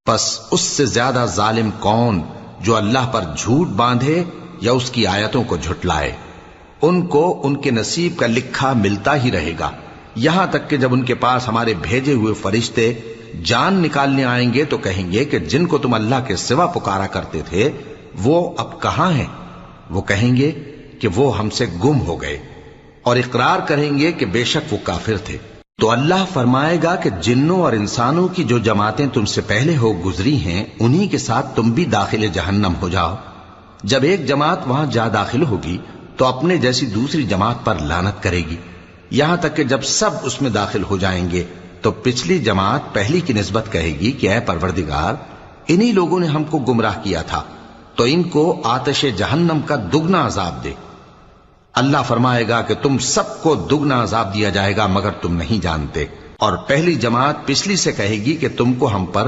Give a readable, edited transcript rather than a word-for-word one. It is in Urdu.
پس اس سے زیادہ ظالم کون جو اللہ پر جھوٹ باندھے یا اس کی آیتوں کو جھٹلائے؟ ان کو ان کے نصیب کا لکھا ملتا ہی رہے گا، یہاں تک کہ جب ان کے پاس ہمارے بھیجے ہوئے فرشتے جان نکالنے آئیں گے تو کہیں گے کہ جن کو تم اللہ کے سوا پکارا کرتے تھے وہ اب کہاں ہیں؟ وہ کہیں گے کہ وہ ہم سے گم ہو گئے، اور اقرار کریں گے کہ بے شک وہ کافر تھے۔ تو اللہ فرمائے گا کہ جنوں اور انسانوں کی جو جماعتیں تم سے پہلے ہو گزری ہیں انہی کے ساتھ تم بھی داخل جہنم ہو جاؤ۔ جب ایک جماعت وہاں جا داخل ہوگی تو اپنے جیسی دوسری جماعت پر لعنت کرے گی، یہاں تک کہ جب سب اس میں داخل ہو جائیں گے تو پچھلی جماعت پہلی کی نسبت کہے گی کہ اے پروردگار، انہی لوگوں نے ہم کو گمراہ کیا تھا، تو ان کو آتش جہنم کا دگنا عذاب دے۔ اللہ فرمائے گا کہ تم سب کو دگنا عذاب دیا جائے گا مگر تم نہیں جانتے۔ اور پہلی جماعت پچھلی سے کہے گی کہ تم کو ہم پر